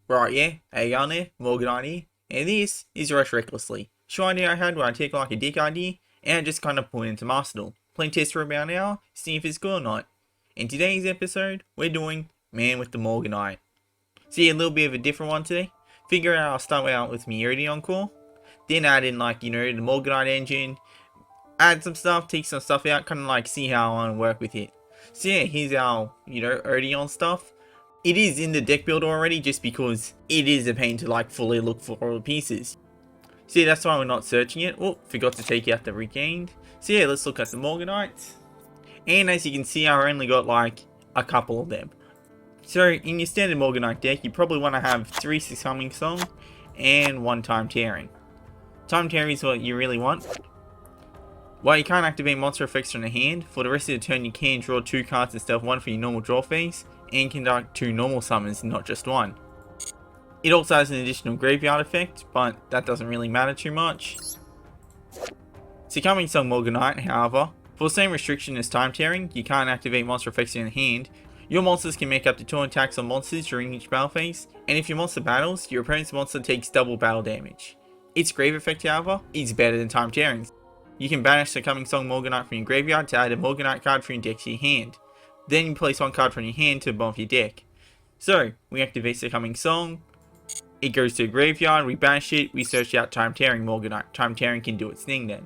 Right, yeah, hey on there, Morganite here, and this is Rush Recklessly. Show idea I had where I take like a dick idea and just kind of put it into Arsenal. Playing test for about an hour, see if it's good or not. In today's episode, we're doing Man with the Morganite. See a little bit of a different one today. Figure out I'll start out with my Yugioh core, then add in like, the Morganite engine, add some stuff, take some stuff out, kind of like see how I want to work with it. So yeah, here's our, Yugioh stuff. It is in the deck builder already just because it is a pain to like fully look for all the pieces. See, that's why we're not searching it. Oh, forgot to take out the regained. So yeah, let's look at the Morganites. And as you can see, I only got like a couple of them. So in your standard Morganite deck, you probably want to have 3 Succumbing Song and 1 Time Tearing. Time Tearing is what you really want. While you can't activate monster effects from the hand, for the rest of the turn you can draw 2 cards instead of 1 for your normal draw phase, and conduct 2 normal summons, not just 1. It also has an additional graveyard effect, but that doesn't really matter too much. Succumbing Song Morganite, however, for the same restriction as Time Tearing, you can't activate monster effects in the hand. Your monsters can make up to 2 attacks on monsters during each battle phase, and if your monster battles, your opponent's monster takes double battle damage. Its grave effect, however, is better than Time Tearing's. You can banish Succumbing Song Morganite from your graveyard to add a Morganite card from your deck to your hand. Then you place 1 card from your hand to the bottom of your deck. So, we activate Succumbing Song, it goes to the graveyard, we banish it, we search out Time Tearing Morganite. Time Tearing can do its thing then.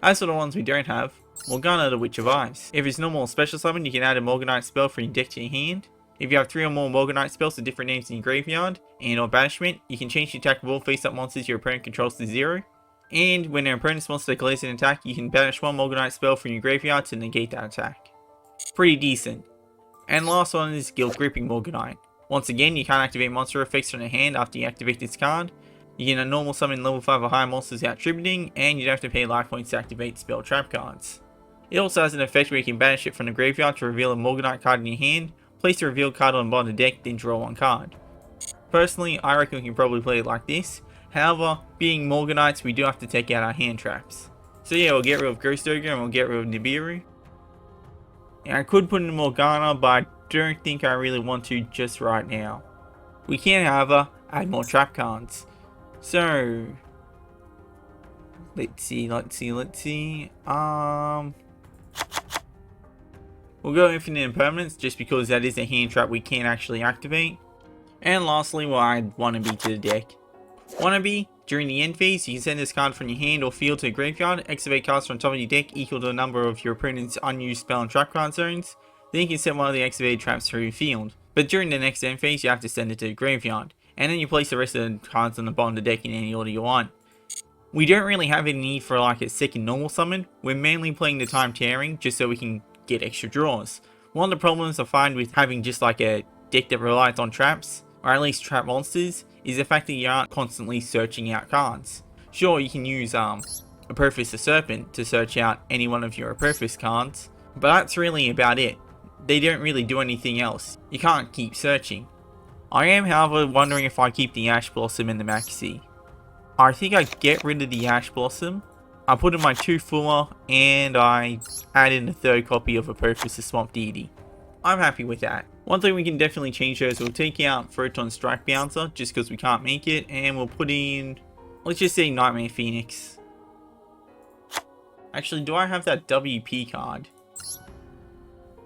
As for the ones we don't have, Morgana the Witch of Ice. If it's normal or special summon, you can add a Morganite spell from your deck to your hand. If you have 3 or more Morganite spells with different names in your graveyard, and or banishment, you can change the attack of all face-up monsters your opponent controls to 0. And when an opponent's monster declares an attack, you can banish 1 Morganite spell from your graveyard to negate that attack. Pretty decent. And last one is Guilt Gripping Morganite. Once again, you can't activate monster effects from the hand after you activate this card. You can normal summon level 5 or higher monsters without tributing, and you don't have to pay life points to activate spell trap cards. It also has an effect where you can banish it from the graveyard to reveal a Morganite card in your hand, place the revealed card on the bottom of the deck, then draw 1 card. Personally, I reckon we can probably play it like this. However, being Morganites, we do have to take out our hand traps. So yeah, we'll get rid of Ghost Ogre and we'll get rid of Nibiru. And I could put in Morgana, but I don't think I really want to just right now. We can, however, add more trap cards. So, let's see. We'll go Infinite Impermanence just because that is a hand trap we can actually activate. And lastly, we'll add Wannabe to the deck. Wannabe, during the end phase, you can send this card from your hand or field to a graveyard, activate cards from top of your deck equal to the number of your opponent's unused spell and trap card zones, then you can send one of the activated traps through your field. But during the next end phase, you have to send it to the graveyard, and then you place the rest of the cards on the bottom of the deck in any order you want. We don't really have any need for like a second normal summon, we're mainly playing the Time Tearing just so we can get extra draws. One of the problems I find with having just like a deck that relies on traps, or at least trap monsters, is the fact that you aren't constantly searching out cards. Sure, you can use Apophis the Serpent to search out any one of your Apophis cards, but that's really about it. They don't really do anything else. You can't keep searching. I am, however, wondering if I keep the Ash Blossom in the Maxi. I think I get rid of the Ash Blossom. I put in my 2 Fuller, and I add in a 3rd copy of Apophis the Swamp Deity. I'm happy with that. One thing we can definitely change is we'll take out Photon Strike Bouncer just because we can't make it, and we'll put in, let's just say Nightmare Phoenix. Actually, do I have that WP card?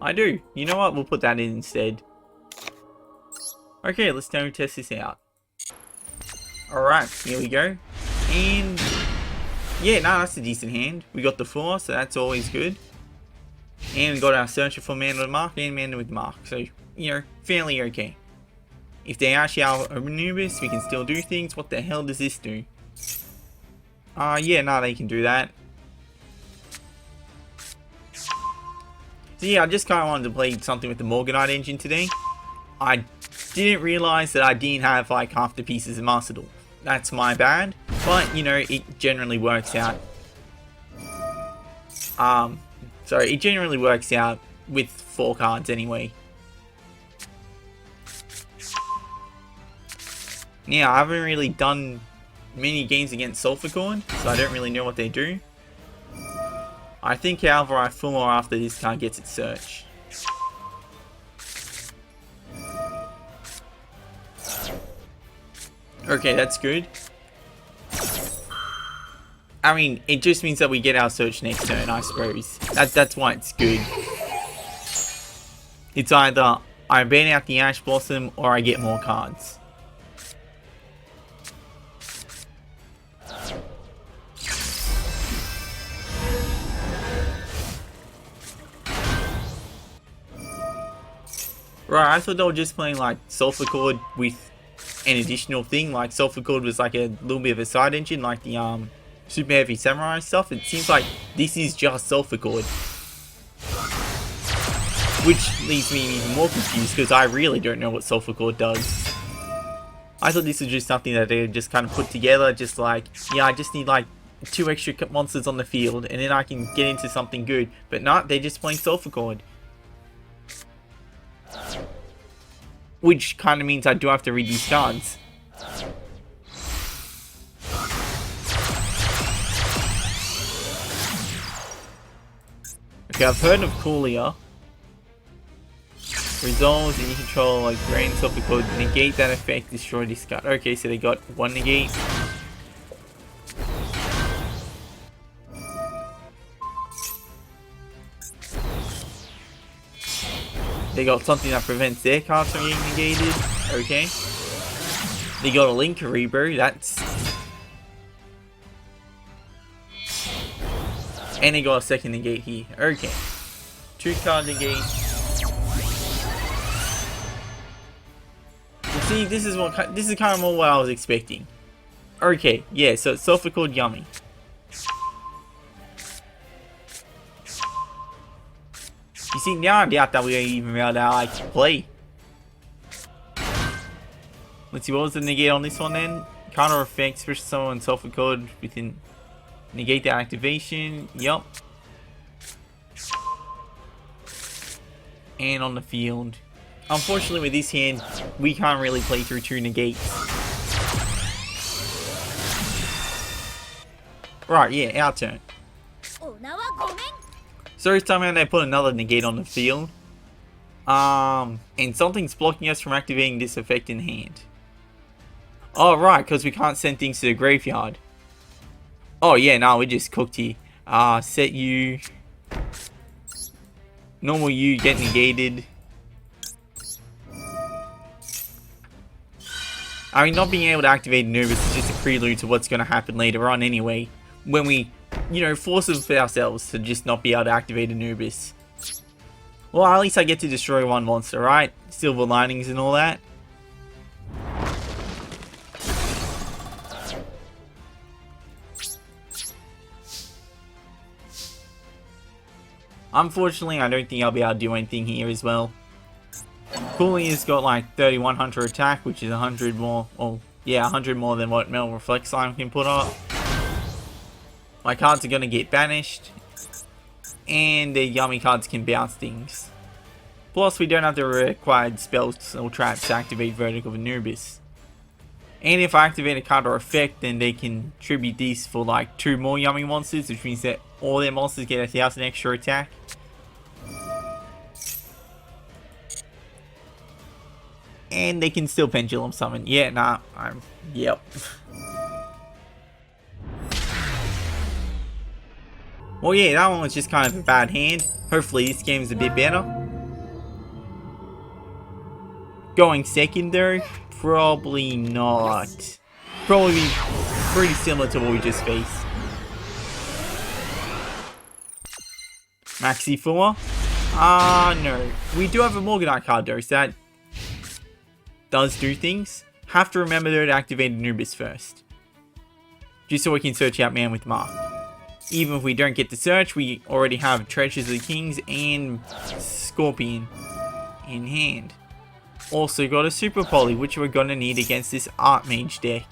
I do. You know what? We'll put that in instead. Okay, let's now test this out. Alright, here we go. And yeah, no, that's a decent hand. We got the 4, so that's always good. And we got our Searcher for Mana with Mark and Mana with Mark. So, fairly okay. If they actually are Anubis, we can still do things. What the hell does this do? Yeah, no, they can do that. So yeah, I just kind of wanted to play something with the Morganite engine today. I didn't realize that I didn't have like half the pieces of Master Duel. That's my bad. But, it generally works out. It generally works out with 4 cards anyway. Now, I haven't really done many games against Sulphurcorn, so I don't really know what they do. I think, however, I full more after this card gets its search. Okay, that's good. I mean, it just means that we get our search next turn, I suppose. That's why it's good. It's either I ban out the Ash Blossom or I get more cards. Right, I thought they were just playing like Sulphur Cord with an additional thing. Like Sulphur Cord was like a little bit of a side engine, like the Super Heavy Samurai stuff. It seems like this is just Sulphur Cord. Which leaves me even more confused because I really don't know what Sulphur Cord does. I thought this was just something that they just kind of put together, just like, yeah, I just need like 2 extra monsters on the field and then I can get into something good. But no, they're just playing Sulphur Cord. Which kind of means I do have to read these cards. Okay, I've heard of Coolia. Resolves and you control like Grand Sulphur Cord. Negate that effect, destroy this card. Okay, so they got 1 negate. They got something that prevents their cards from getting negated. Okay. They got a Link Rebirth. That's... And they got a second negate here. Okay. 2 card negate. You see, this is kind of more what I was expecting. Okay, yeah, so it's Sulphur Cord Yummy. You see, now I doubt that we're even able to like play. Let's see, what was the negate on this one then? Counter effect, special summon Sulphur Cord within negate the activation. Yup. And on the field. Unfortunately with this hand, we can't really play through 2 negates. Right, yeah, our turn. So each time they put another negate on the field. And something's blocking us from activating this effect in hand. Oh right, because we can't send things to the graveyard. Oh yeah, no, we just cooked here. Set you. Normal you get negated. I mean, not being able to activate Anubis is just a prelude to what's going to happen later on anyway. When we, you know, force ourselves to just not be able to activate Anubis. Well, at least I get to destroy 1 monster, right? Silver linings and all that. Unfortunately, I don't think I'll be able to do anything here as well. Coolia's got like 3100 attack, which is 100 more. Oh, yeah, 100 more than what Metal Reflect Slime can put up. My cards are going to get banished. And the yummy cards can bounce things. Plus, we don't have the required spells or traps to activate Vertical of Anubis. And if I activate a card or effect, then they can tribute these for like 2 more yummy monsters, which means that all their monsters get 1000 extra attack. And they can still Pendulum Summon. Yeah, nah, yep. Well, yeah, that one was just kind of a bad hand. Hopefully this game's a bit better. Going second though? Probably not. Probably be pretty similar to what we just faced. Maxi Fuller? No. We do have a Morganite card though, so that does do things. Have to remember though to activate Anubis first. Just so we can search out Man with Mark. Even if we don't get the search, we already have Treasures of the Kings and Scorpion in hand. Also got a Super Poly, which we're gonna need against this Archmage deck.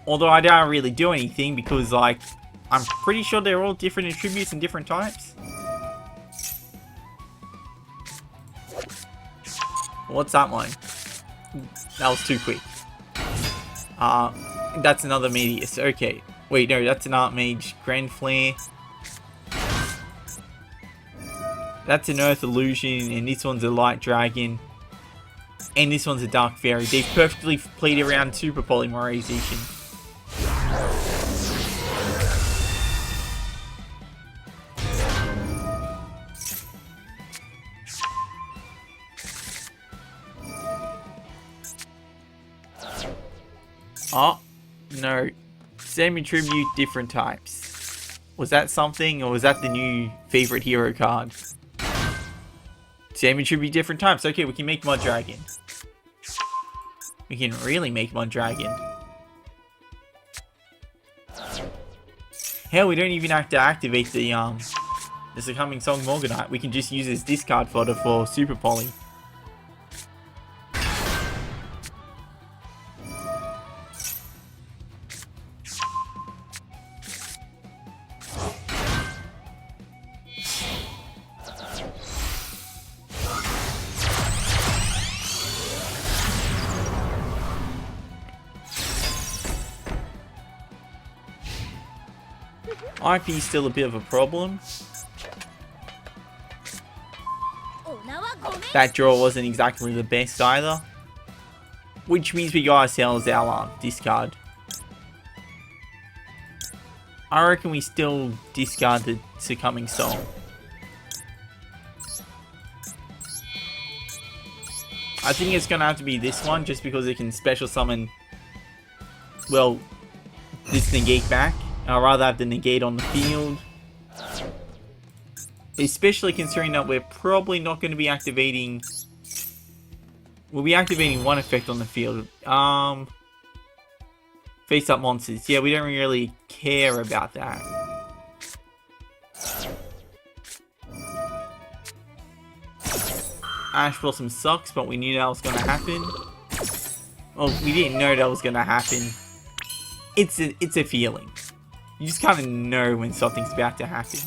Although I don't really do anything because, like, I'm pretty sure they're all different attributes and different types. What's that one? That was too quick. That's another Medius. Okay. Wait, no, that's an Archmage Grand Flare. That's an earth illusion, and this one's a light dragon. And this one's a dark fairy. They've perfectly played around super polymerization. Oh, no. Same attribute, different types. Was that something, or was that the new favorite hero card? Same attribute, different types. Okay, we can make Mud Dragon. We can really make Mud Dragon. Hell, we don't even have to activate the Succumbing Song Morganite. We can just use this discard fodder for Super Poly. IP is still a bit of a problem. That draw wasn't exactly the best either. Which means we got ourselves our discard. I reckon we still discard the Succumbing Song. I think it's gonna have to be this one just because it can special summon, well, this negate back. I'd rather have the negate on the field. Especially considering that we're probably not going to be activating... We'll be activating one effect on the field. Face up monsters. Yeah, we don't really care about that. Ash Blossom sucks, but we knew that was going to happen. Well, we didn't know that was going to happen. It's a feeling. You just kind of know when something's about to happen.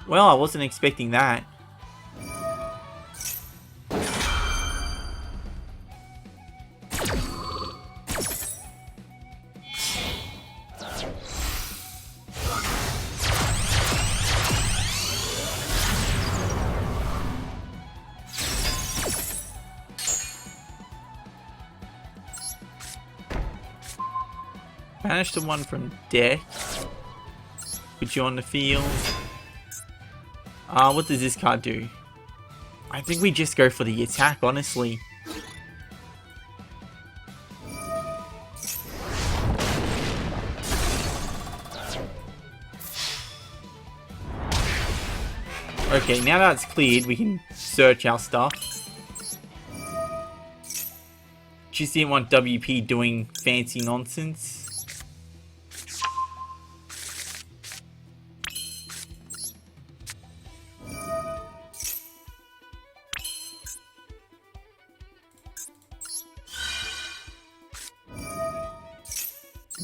Well, I wasn't expecting that. Banish the one from deck. Put you on the field. What does this card do? I think we just go for the attack, honestly. Okay, now that it's cleared, we can search our stuff. Just didn't want WP doing fancy nonsense.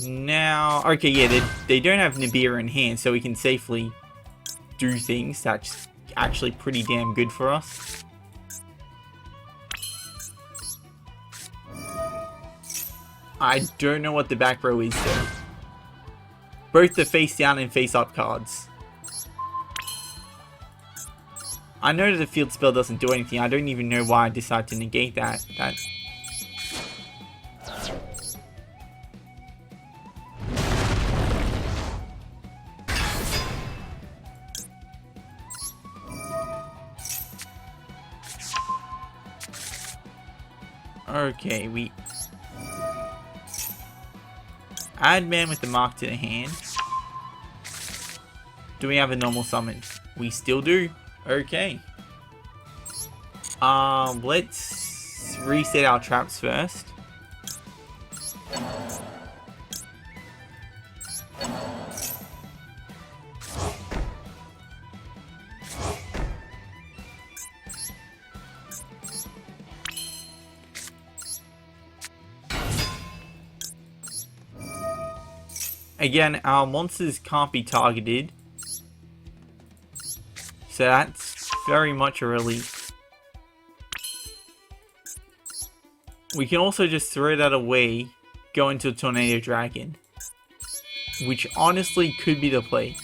Now, okay, yeah, they don't have Nibiru in hand, so we can safely do things. That's actually pretty damn good for us. I don't know what the back row is though. Both the face down and face up cards. I know that the field spell doesn't do anything. I don't even know why I decided to negate that. Okay, we add man with the mark to the hand. Do we have a normal summon? We still do. Okay. Let's reset our traps first. Again, our monsters can't be targeted, so that's very much a relief. We can also just throw that away, go into a Tornado Dragon. which honestly could be the play.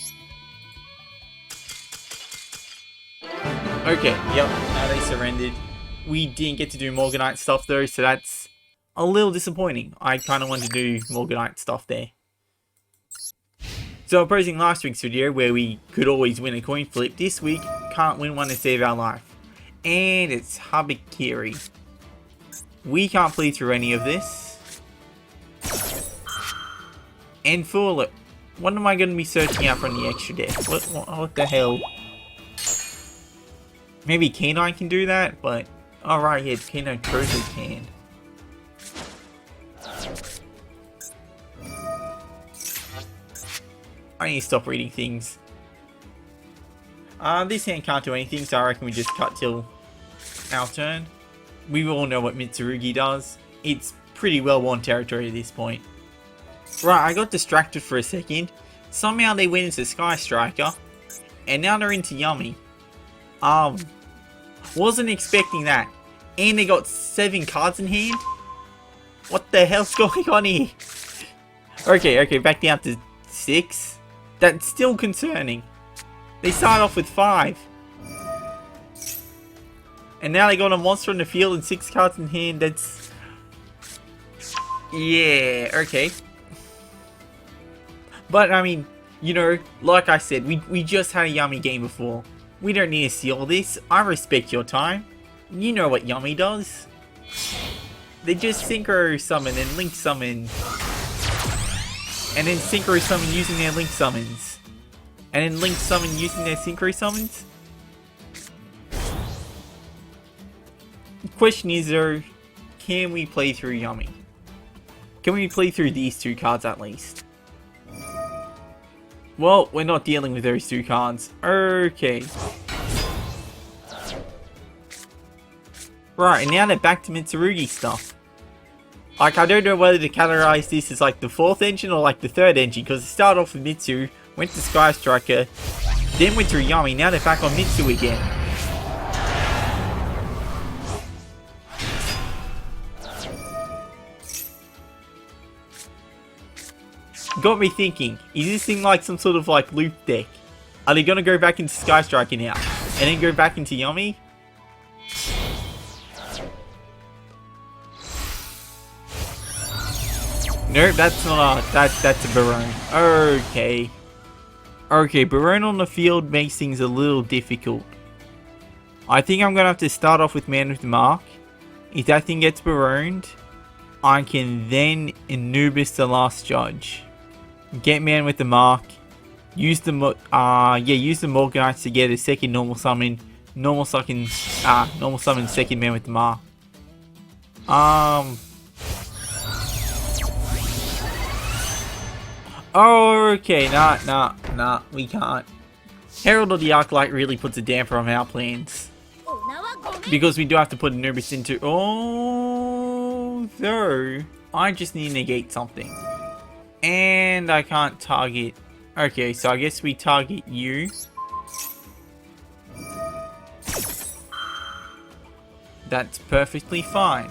Okay, yep, now they surrendered. We didn't get to do Morganite stuff though, so that's a little disappointing. I kind of wanted to do Morganite stuff there. So opposing last week's video where we could always win a coin flip, this week can't win one to save our life. And it's Habakiri. We can't play through any of this. And fool it. What am I going to be searching out from the extra deck? What the hell? Maybe Canine can do that, but... Alright, yeah, Canine totally can. I need to stop reading things. This hand can't do anything, so I reckon we just cut till our turn. We all know what Mitsurugi does. It's pretty well-worn territory at this point. Right, I got distracted for a second. Somehow they went into Sky Striker, and now they're into Yummy. Wasn't expecting that. And they got 7 cards in hand? What the hell's going on here? Okay, back down to 6. That's still concerning. They start off with 5. And now they got a monster on the field and 6 cards in hand. That's... Yeah, okay. But, I mean, you know, like I said, we just had a Yummy game before. We don't need to see all this. I respect your time. You know what Yummy does. They just Synchro Summon and Link Summon. And then Synchro Summon using their Link Summons. And then Link Summon using their Synchro Summons. The question is though, can we play through Yummy? Can we play through these 2 cards at least? Well, we're not dealing with those 2 cards. Okay. Right, and now they're back to Mitsurugi stuff. Like, I don't know whether to categorize this as like the 4th engine or like the 3rd engine, because it started off with Mitsu, went to Sky Striker, then went through Yummy, now they're back on Mitsu again. Got me thinking, is this thing like some sort of like loop deck? Are they gonna go back into Sky Striker now, and then go back into Yummy? Nope, that's not a, that's a Barone. Okay. Okay, Barone on the field makes things a little difficult. I think I'm gonna have to start off with Man with the Mark. If that thing gets Baroned, I can then Anubis the Last Judge. Get Man with the Mark. Use the Morganites to get a second normal summon. Normal summon second Man with the Mark. Oh, okay, nah, we can't. Herald of the Arclight really puts a damper on our plans. Because we do have to put Anubis into... Although, I just need to negate something. And I can't target... Okay, so I guess we target you. That's perfectly fine.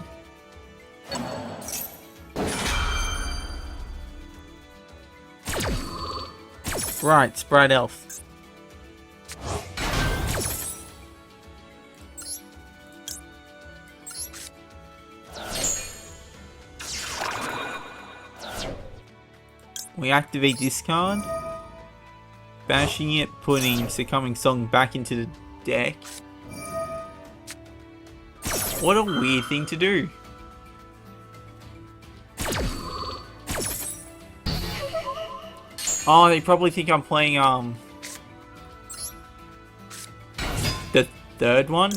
Right, Sprite Elf. We activate this card. Bashing it, putting Succumbing Song back into the deck. What a weird thing to do. Oh, they probably think I'm playing, the 3rd one?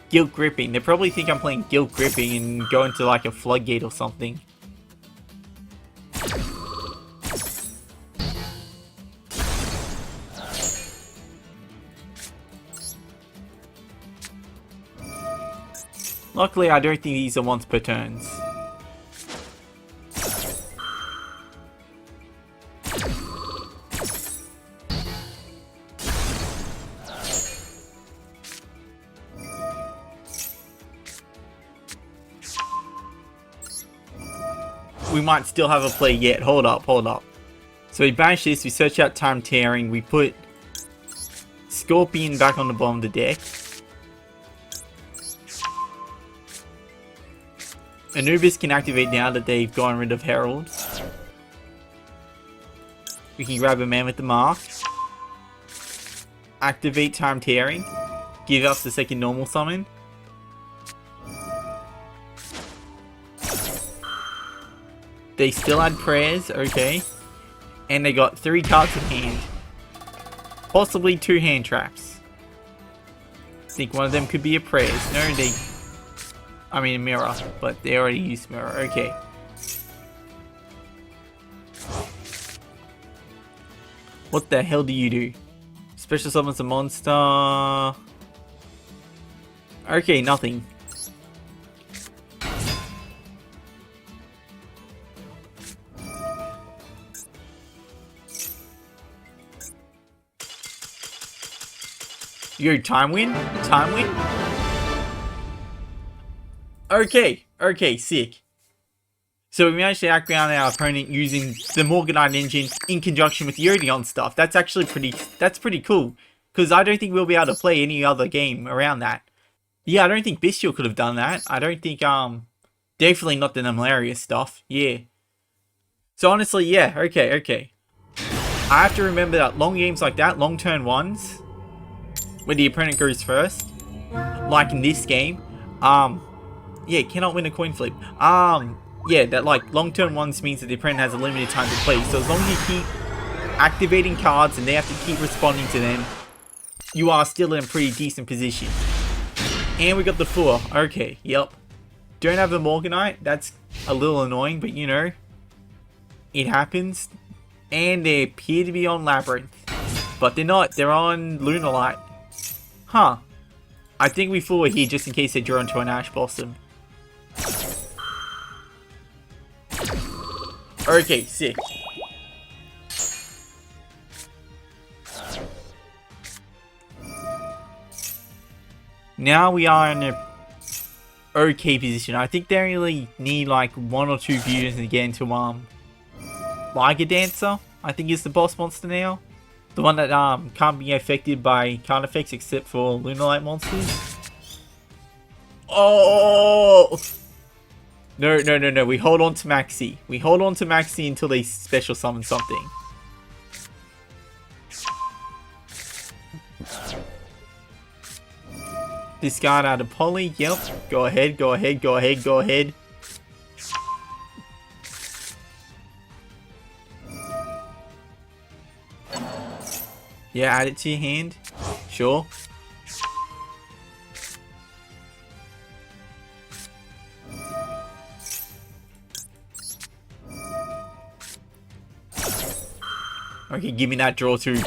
Guilt Gripping. They probably think I'm playing Guilt Gripping and go into like a Floodgate or something. Luckily, I don't think these are once per turns. we might still have a play yet. Hold up, hold up. So we banish this, we search out Time Tearing, we put Scorpion back on the bottom of the deck. Anubis can activate now that they've gotten rid of Herald. We can grab a man with the mark. Activate Time Tearing. Give us the second normal summon. They still had prayers, okay. And they got 3 cards in hand. Possibly 2 hand traps. I think one of them could be a prayers. No, I mean a mirror, but they already used mirror, okay. What the hell do you do? Special summons a monster. Okay, nothing. Yo, time win? Time win? Okay, sick. So we managed to outground our opponent using the Morganite engine in conjunction with Yugioh stuff. That's actually pretty cool. Because I don't think we'll be able to play any other game around that. Yeah, I don't think Bestial could have done that. I don't think, definitely not the Malaria stuff. Yeah. So honestly, yeah, okay. I have to remember that long games like that, long turn ones, where the opponent goes first, like in this game, yeah, cannot win a coin flip. Yeah, that like long turn ones means that the opponent has a limited time to play. So as long as you keep activating cards and they have to keep responding to them, you are still in a pretty decent position. And we got the 4. Okay, yep. Don't have the Morganite. That's a little annoying, but you know, it happens. And they appear to be on Labyrinth, but they're not. They're on Lunalight. Huh. I think we forward here just in case they draw into an Ash Blossom. Okay, sick. Now we are in a okay position. I think they only need like 1 or 2 fusions to get into Liger Dancer, I think is the boss monster now. The one that can't be affected by card effects except for Lunalight monsters. Oh! No. We hold on to Maxi. We hold on to Maxi until they special summon something. Discard out of Poly. Yep. Go ahead. Yeah, add it to your hand. Sure. Okay, give me that draw too.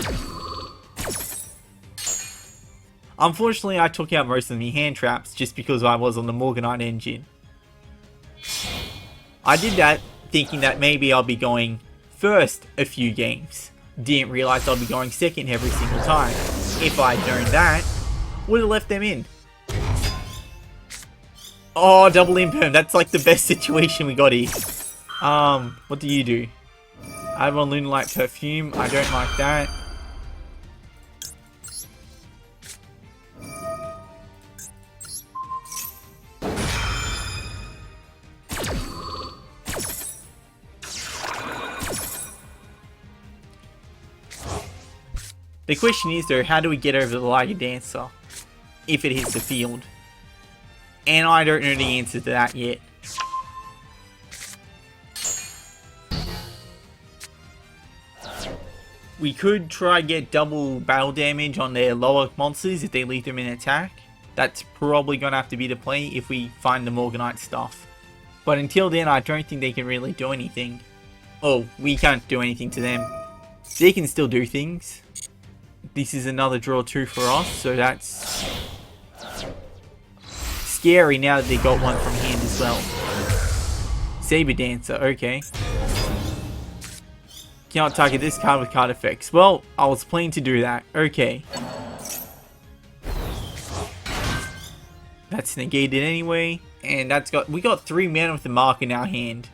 Unfortunately, I took out most of the hand traps just because I was on the Morganite engine. I did that thinking that maybe I'll be going first a few games. Didn't realize I'll be going second every single time. If I'd known that, would have left them in. Oh, double imperm. That's like the best situation we got here. What do you do? I have on Lunalight Perfume. I don't like that. The question is though, how do we get over the Liger Dancer if it hits the field? And I don't know the answer to that yet. We could try get double battle damage on their lower monsters if they leave them in attack. That's probably going to have to be the play if we find the Morganite stuff. But until then, I don't think they can really do anything. Oh, we can't do anything to them. They can still do things. This is another draw 2 for us, so that's scary now that they got one from hand as well. Saber Dancer, okay. Cannot target this card with card effects. Well, I was planning to do that. Okay. That's negated anyway. And we got 3 mana with the mark in our hand.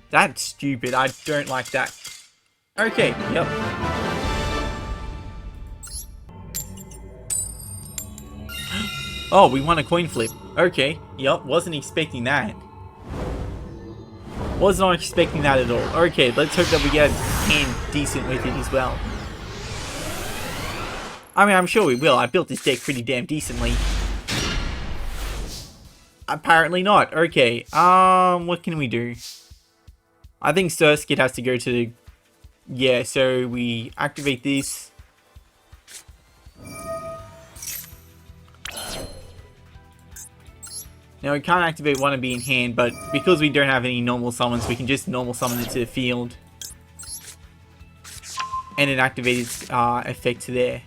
That's stupid. I don't like that. Okay, yep. Oh, we won a coin flip. Okay, yep. Wasn't expecting that. Was not expecting that at all. Okay, let's hope that we get a hand decent with it as well. I mean, I'm sure we will. I built this deck pretty damn decently. Apparently not. Okay, what can we do? I think Surskit has to go to the... Yeah, so we activate this. Now we can't activate Wannabe in hand, but because we don't have any normal summons, we can just normal summon it to the field. And then activate its effect there.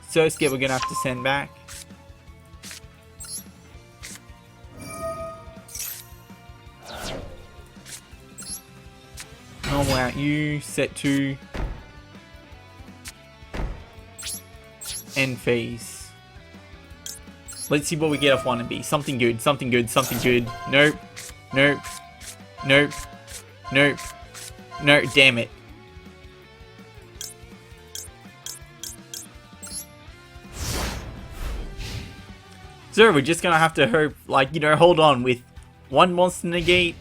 Surskit we're going to have to send back. Normal out you, set 2. End phase. Let's see what we get off Wannabe. Something good, something good, something good. Nope. Nope. Nope. Nope. No, damn it. So we're just gonna have to hope, like, you know, hold on with 1 monster negate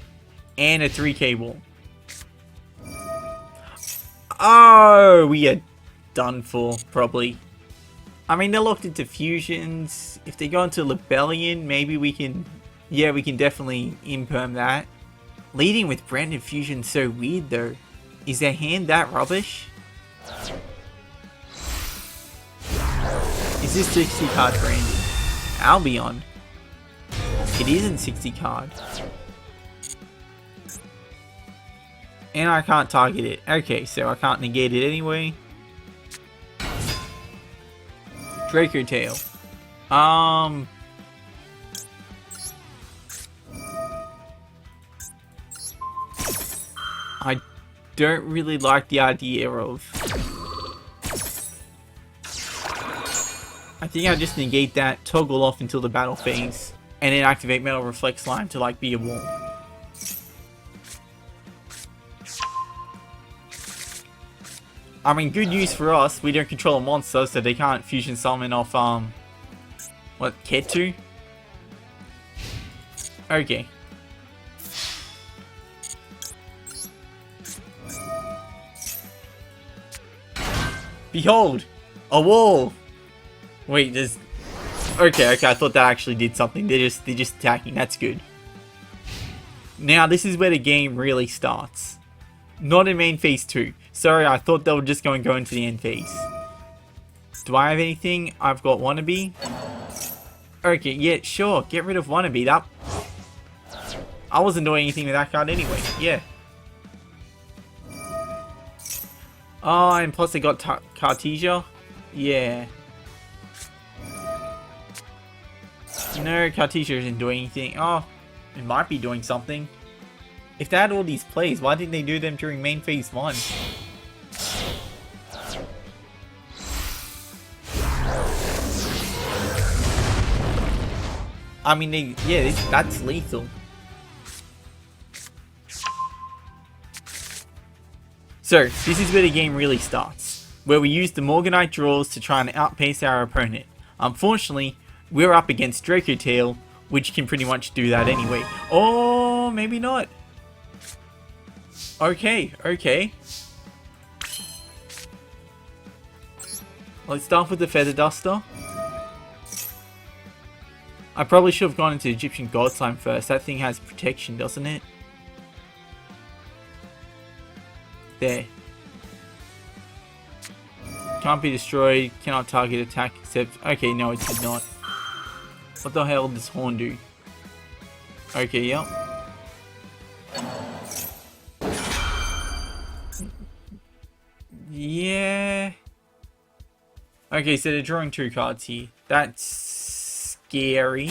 and a 3 cable. Oh, we are done for, probably. I mean, they're locked into fusions. If they go into Libellion, maybe we can... Yeah, we can definitely imperm that. Leading with Branded Fusion's so weird, though. Is their hand that rubbish? Is this 60 card Branded? Albion. It isn't 60 card. And I can't target it. Okay, so I can't negate it anyway. Draco Tail. I don't really like the idea of... I think I just negate that, toggle off until the battle phase, and then activate Metal Reflex Line to like be a wall. I mean, good news for us, we don't control a monster, so they can't fusion summon off, what, Ketu? Okay. Behold! A wall! Wait, there's... Okay, I thought that actually did something. They're just attacking, that's good. Now, this is where the game really starts. Not in main phase 2. Sorry, I thought they were just going to go into the end phase. Do I have anything? I've got Wannabe. Okay, yeah, sure. Get rid of Wannabe. That... I wasn't doing anything with that card anyway. Yeah. Oh, and plus I got Cartesia. Yeah. No, Cartesia isn't doing anything. Oh, it might be doing something. If they had all these plays, why didn't they do them during main phase 1? I mean, yeah, that's lethal. So, this is where the game really starts, where we use the Morganite draws to try and outpace our opponent. Unfortunately, we're up against Draco Tail, which can pretty much do that anyway. Oh, maybe not. Okay, okay. Let's start with the Feather Duster. I probably should have gone into Egyptian God Slime first. That thing has protection, doesn't it? There. Can't be destroyed. Cannot target attack except... Okay, no, it did not. What the hell does Horn do? Okay, yep. Yeah. Okay, so they're drawing 2 cards here. That's scary.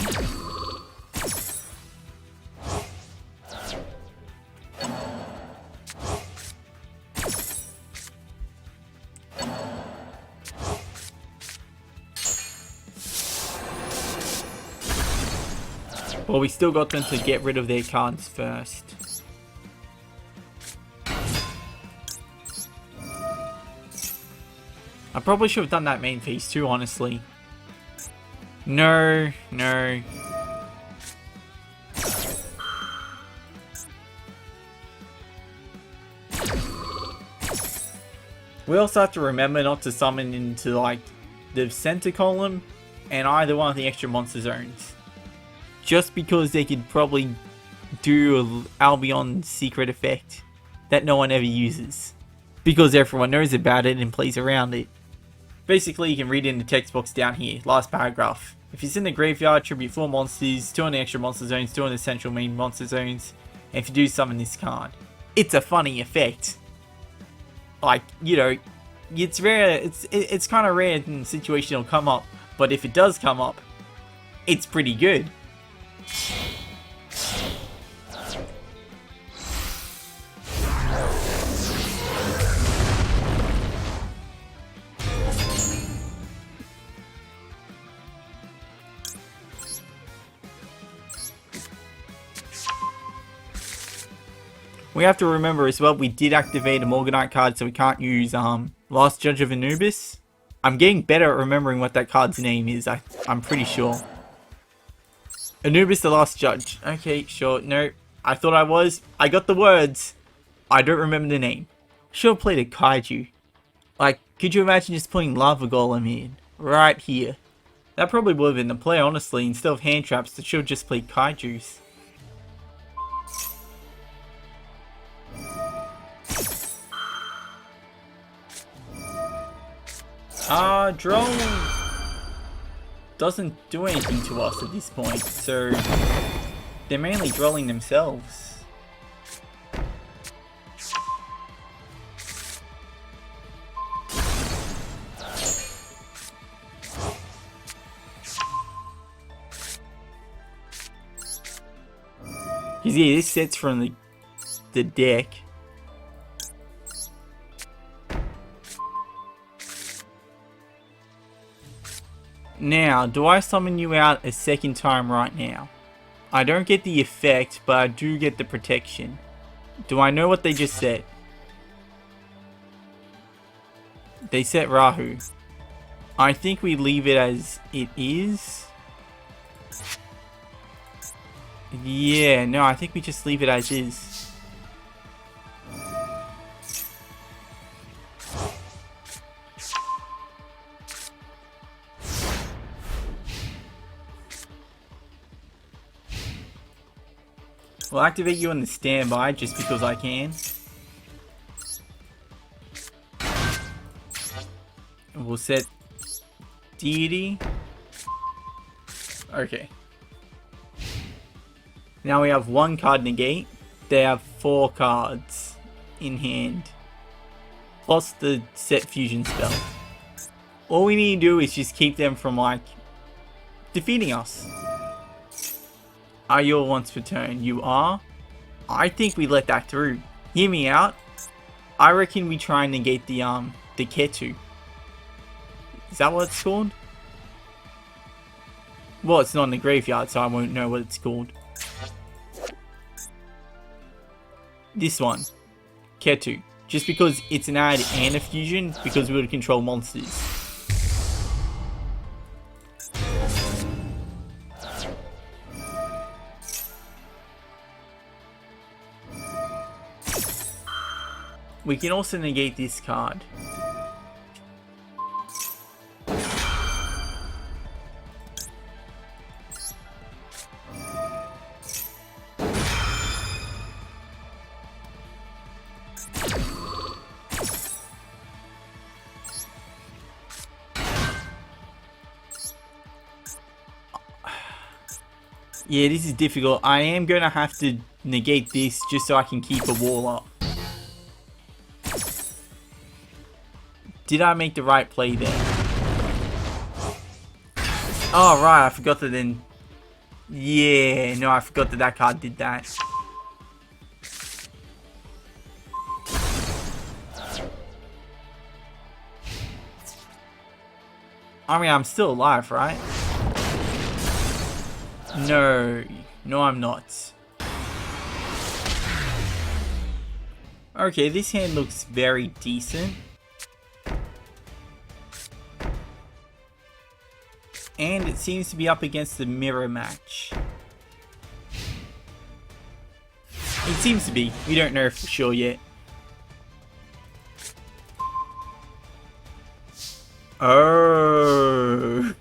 Well, we still got them to get rid of their cards first. I probably should have done that main phase too, honestly. No, no. We also have to remember not to summon into like the center column and either one of the extra monster zones. Just because they could probably do a Albion secret effect that no one ever uses. Because everyone knows about it and plays around it. Basically, you can read in the text box down here, last paragraph. If it's in the graveyard, tribute 4 monsters, 2 on the extra monster zones, 2 on the central main monster zones, and if you do summon this card. It's a funny effect. Like, you know, it's rare, it's kind of rare in the situation it'll come up, but if it does come up, it's pretty good. We have to remember as well, we did activate a Morganite card, so we can't use Last Judge of Anubis. I'm getting better at remembering what that card's name is, I'm pretty sure. Anubis the Last Judge. Okay, sure. No, I thought I was. I got the words. I don't remember the name. Should have played a Kaiju. Like, could you imagine just putting Lava Golem in? Right here. That probably would have been the play, honestly. Instead of hand traps, they should have just played Kaijus. Drone doesn't do anything to us at this point, so they're mainly drilling themselves. You see, this sets from the deck. Now, do I summon you out a second time right now? I don't get the effect, but I do get the protection. Do I know what they just said? They set Rahu. I think we leave it as it is. Yeah, no, I think we just leave it as is. We'll activate you on the standby just because I can. We'll set Deity. Okay. Now we have 1 card negate. They have 4 cards in hand. Plus the set fusion spell. All we need to do is just keep them from like defeating us. Are you once per turn? You are? I think we let that through. Hear me out. I reckon we try and negate the Ketu. Is that what it's called? Well, it's not in the graveyard, so I won't know what it's called. This one. Ketu. Just because it's an add and a fusion, because we would control monsters. We can also negate this card. Yeah, this is difficult. I am going to have to negate this just so I can keep a wall up. Did I make the right play there? Oh, right, I forgot that then... Yeah, no, I forgot that that card did that. I mean, I'm still alive, right? No. No, I'm not. Okay, this hand looks very decent. And it seems to be up against the mirror match. It seems to be. We don't know for sure yet. Oh.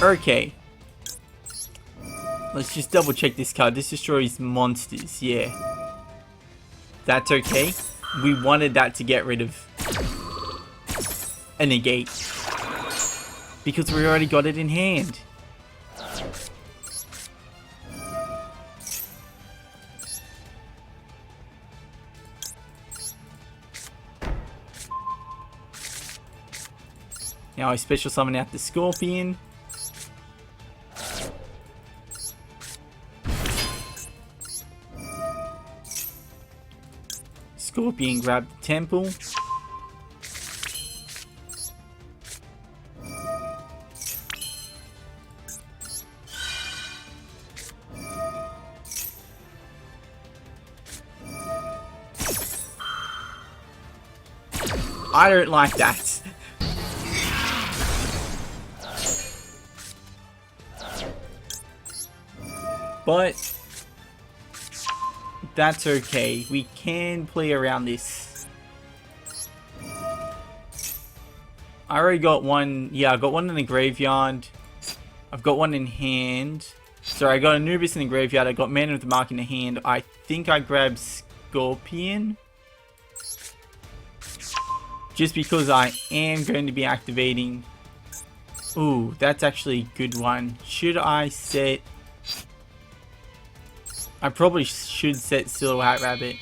Okay. Let's just double check this card. This destroys monsters. Yeah. That's okay. We wanted that to get rid of a negate. Because we already got it in hand. Now I special summon out the Scorpion. Scorpion grab the temple. I don't like that. But that's okay. We can play around this. I already got one. Yeah, I got one in the graveyard. I've got one in hand. Sorry, I got Anubis in the graveyard. I got Man of the Mark in the hand. I think I grabbed Scorpion. Just because I am going to be activating. Ooh, that's actually a good one. Should I set... I probably should set Silhouette Rabbit.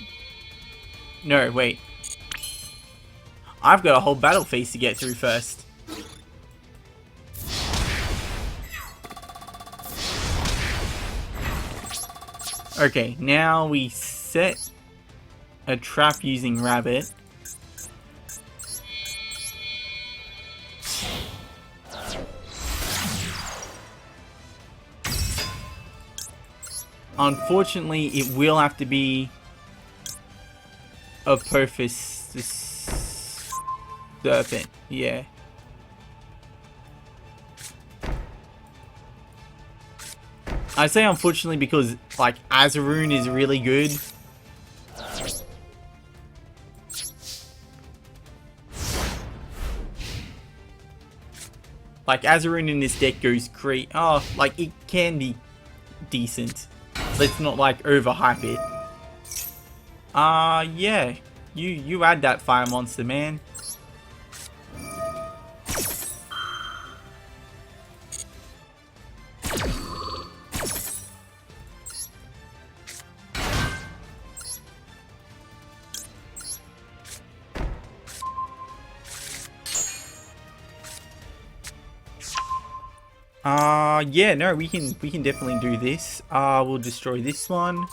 No, wait. I've got a whole battle phase to get through first. Okay, now we set a trap using Rabbit. Unfortunately, it will have to be a Perfus Serpent, yeah. I say unfortunately because, like, Azaroon is really good. Like, Azaroon in this deck goes great. Oh, like, it can be decent. Let's not, like, overhype it. Yeah. You add that fire monster, man. Yeah, no, we can definitely do this. We'll destroy this one.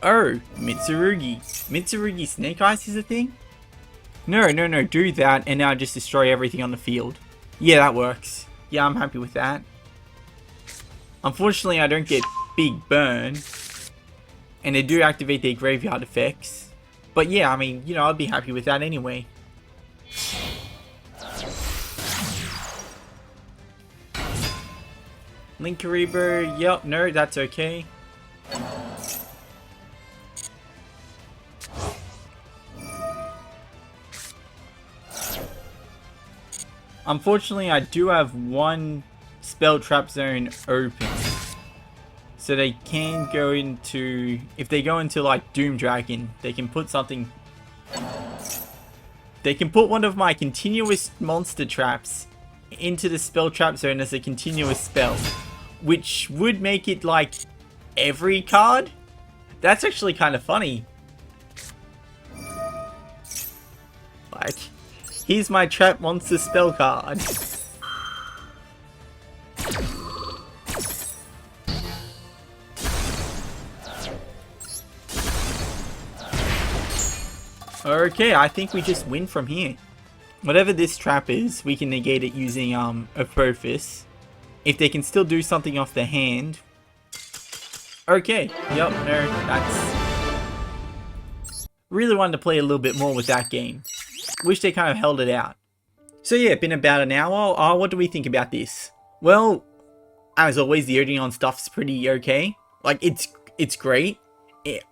Oh, Mitsurugi. Mitsurugi Snake Eyes is a thing? No, do that and now just destroy everything on the field. Yeah, that works. Yeah, I'm happy with that. Unfortunately, I don't get Big Burn. And they do activate their graveyard effects. But yeah, I mean, you know, I'd be happy with that anyway. Linkaribo, yep, no, that's okay. Unfortunately, I do have one spell trap zone open. So they can go into... If they go into, like, Doom Dragon, they can put something... They can put one of my continuous monster traps into the spell trap zone as a continuous spell. Which would make it, like, every card? That's actually kind of funny. Like, here's my trap monster spell card. Okay, I think we just win from here. Whatever this trap is, we can negate it using a Profis. If they can still do something off the hand. Okay, yep, no, that's... Really wanted to play a little bit more with that game. Wish they kind of held it out. So yeah, been about an hour. What do we think about this? Well, as always, the Odeon stuff's pretty okay. Like, it's great.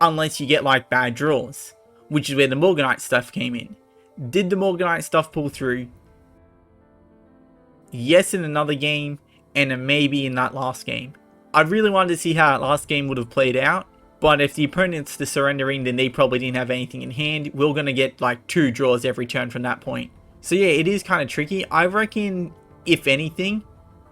Unless you get, like, bad draws. Which is where the Morganite stuff came in. Did the Morganite stuff pull through? Yes, in another game, and a maybe in that last game. I really wanted to see how that last game would have played out, but if the opponent's the surrendering, then they probably didn't have anything in hand. We're going to get like 2 draws every turn from that point. So yeah, it is kind of tricky. I reckon, if anything,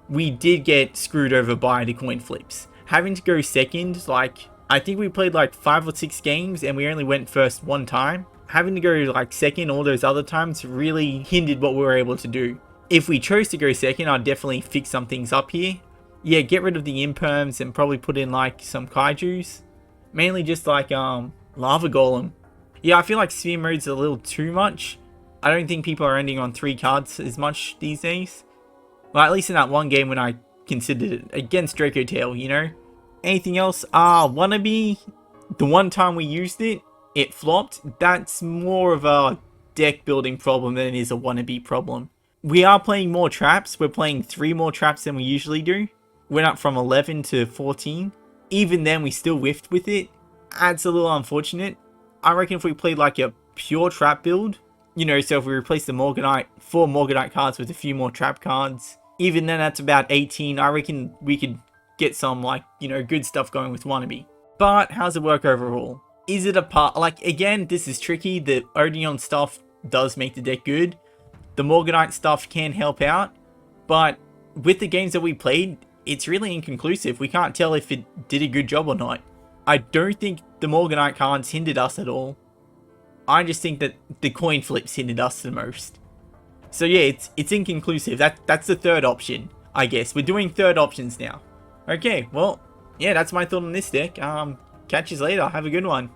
we did get screwed over by the coin flips. Having to go second, like, I think we played like 5 or 6 games and we only went first 1 time. Having to go like second all those other times really hindered what we were able to do. If we chose to go second, I'd definitely fix some things up here. Yeah, get rid of the imperms and probably put in like some kaijus. Mainly just like lava golem. Yeah, I feel like sphere mode's a little too much. I don't think people are ending on 3 cards as much these days. Well, at least in that one game when I considered it against Draco Tail, you know. Anything else? Wannabe. The one time we used it, it flopped. That's more of a deck building problem than it is a wannabe problem. We are playing more traps. We're playing 3 more traps than we usually do. Went up from 11 to 14. Even then, we still whiffed with it. That's a little unfortunate. I reckon if we played like a pure trap build, you know, so if we replace the Morganite, 4 Morganite cards with a few more trap cards, even then that's about 18. I reckon we could get some, like, you know, good stuff going with wannabe. But how's it work overall? Is it a part? Like, again, this is tricky. The Odeon stuff does make the deck good. The Morganite stuff can help out, but with the games that we played, it's really inconclusive. We can't tell if it did a good job or not. I don't think the Morganite cards hindered us at all. I just think that the coin flips hindered us the most. So yeah, it's inconclusive. That's the third option, I guess. We're doing third options now. Okay, well, yeah, that's my thought on this deck. Catch you later. Have a good one.